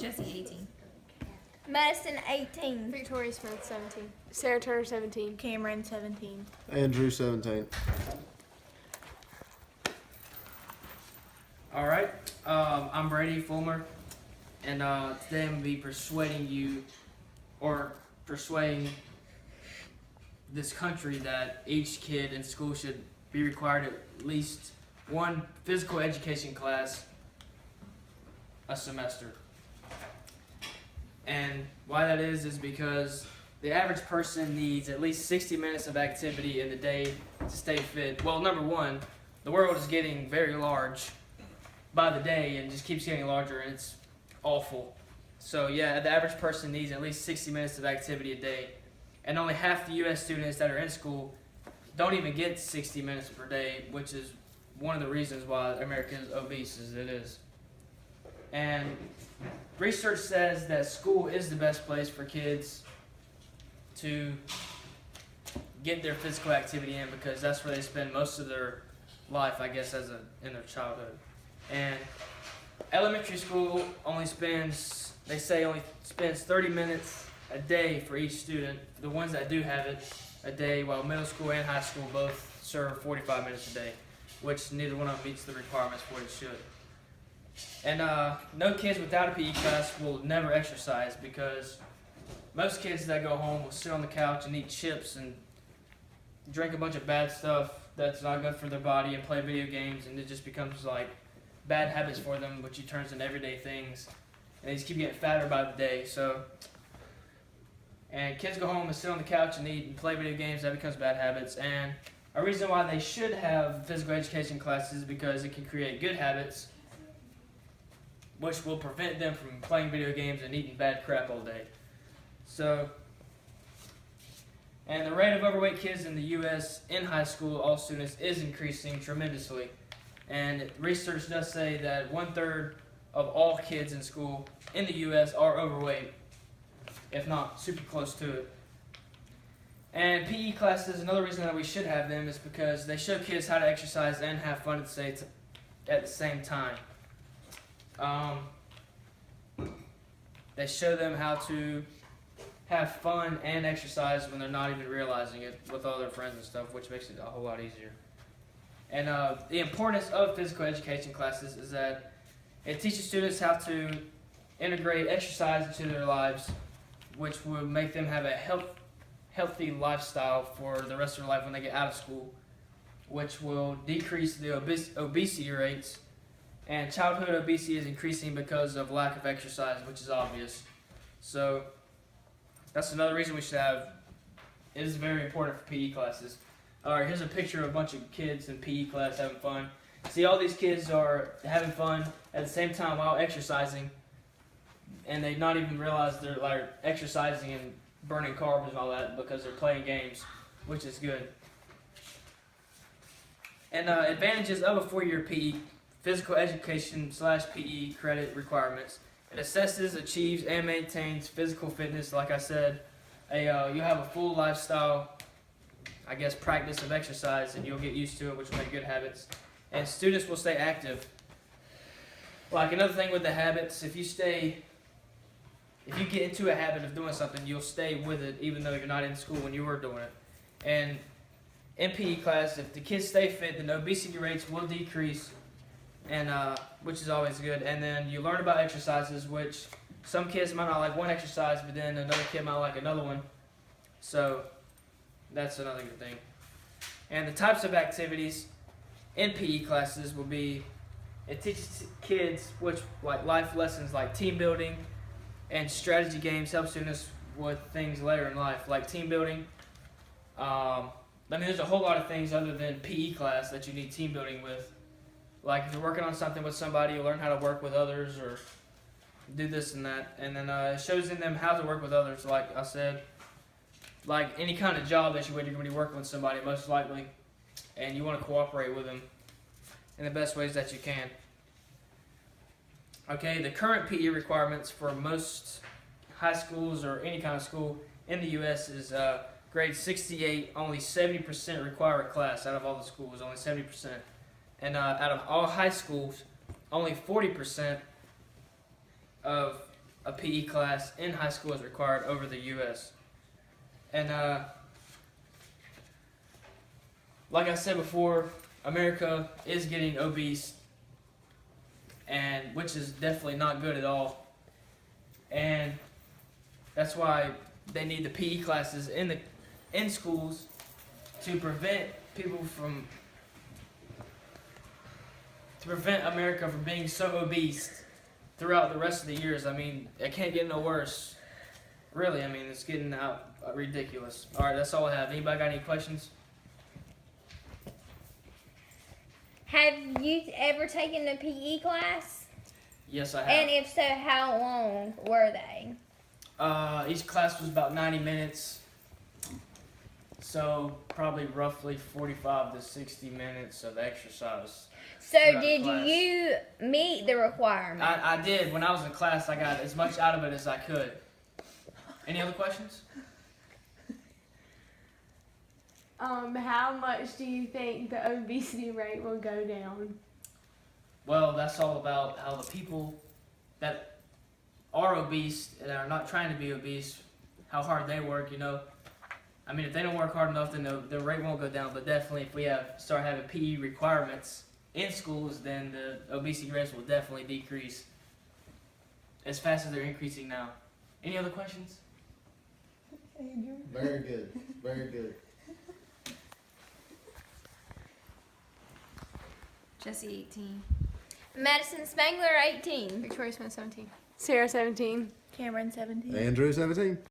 Jesse, 18. Madison, 18. Victoria Smith, 17. Sarah Turner, 17. Cameron, 17. Andrew, 17. All right, I'm Brady Fulmer, and today I'm going to be persuading this country that each kid in school should be required at least one physical education class a semester. And why that is because the average person needs at least 60 minutes of activity in the day to stay fit. Well, number one, the world is getting very large by the day and just keeps getting larger, and it's awful. So yeah, the average person needs at least 60 minutes of activity a day, and only half the U.S. students that are in school don't even get 60 minutes per day, which is one of the reasons why America is obese as it is. And research says that school is the best place for kids to get their physical activity in, because that's where they spend most of their life, I guess, in their childhood. And elementary school only spends 30 minutes a day for each student, the ones that do have it a day, while middle school and high school both serve 45 minutes a day, which neither one of them meets the requirements for what it should. And no kids without a PE class will never exercise, because most kids that go home will sit on the couch and eat chips and drink a bunch of bad stuff that's not good for their body and play video games, and it just becomes like bad habits for them, which turns into everyday things, and they just keep getting fatter by the day. And kids go home and sit on the couch and eat and play video games, that becomes bad habits. And a reason why they should have physical education classes is because it can create good habits, which will prevent them from playing video games and eating bad crap all day. And the rate of overweight kids in the U.S. in high school, all students, is increasing tremendously. And research does say that 1/3 of all kids in school in the U.S. are overweight, if not super close to it. And PE classes, another reason that we should have them is because they show kids how to exercise and have fun at the same time. They show them how to have fun and exercise when they're not even realizing it with all their friends and stuff, which makes it a whole lot easier. And the importance of physical education classes is that it teaches students how to integrate exercise into their lives, which will make them have a healthy lifestyle for the rest of their life when they get out of school, which will decrease the obesity rates. And childhood obesity is increasing because of lack of exercise, which is obvious. So that's another reason we should have. It is very important for PE classes. All right, here's a picture of a bunch of kids in PE class having fun. See, all these kids are having fun at the same time while exercising, and they not even realize they're like exercising and burning carbs and all that because they're playing games, which is good. And advantages of a 4-year PE, physical education / PE credit requirements. It assesses, achieves, and maintains physical fitness. Like I said, you have a full lifestyle, I guess, practice of exercise, and you'll get used to it, which will make good habits. And students will stay active. Like another thing with the habits, if you get into a habit of doing something, you'll stay with it even though you're not in school when you were doing it. And in PE class, if the kids stay fit, then obesity rates will decrease, and which is always good. And then you learn about exercises, which some kids might not like one exercise, but then another kid might like another one. So that's another good thing. And the types of activities in PE classes will be, it teaches kids like life lessons like team building and strategy games, help students with things later in life, like team building. There's a whole lot of things other than PE class that you need team building with. Like if you're working on something with somebody, you learn how to work with others or do this and that. And then it shows in them how to work with others, like I said. Like any kind of job that you're going to be working with somebody, most likely. And you want to cooperate with them in the best ways that you can. Okay, the current PE requirements for most high schools or any kind of school in the U.S. is grade 68, only 70% require a class out of all the schools, only 70%. And out of all high schools, only 40% of PE class in high school is required over the U.S. And like I said before, America is getting obese, and which is definitely not good at all. And that's why they need the PE classes in schools to prevent America from being so obese throughout the rest of the years. I mean, it can't get no worse. Really, I mean, it's getting out ridiculous. All right, that's all I have. Anybody got any questions? Have you ever taken a PE class? Yes, I have. And if so, how long were they? Each class was about 90 minutes. So probably roughly 45 to 60 minutes of exercise. So throughout the did class. you meet the requirement? I did. When I was in class, I got as much out of it as I could. Any other questions? How much do you think the obesity rate will go down? Well, that's all about how the people that are obese and are not trying to be obese, how hard they work, you know. I mean, if they don't work hard enough, then the rate won't go down. But definitely, if we start having PE requirements in schools, then the obesity rates will definitely decrease as fast as they're increasing now. Any other questions? Very good. Very good. Jesse, 18. Madison Spangler, 18. Victoria Smith, 17. Sarah, 17. Cameron, 17. Andrew, 17.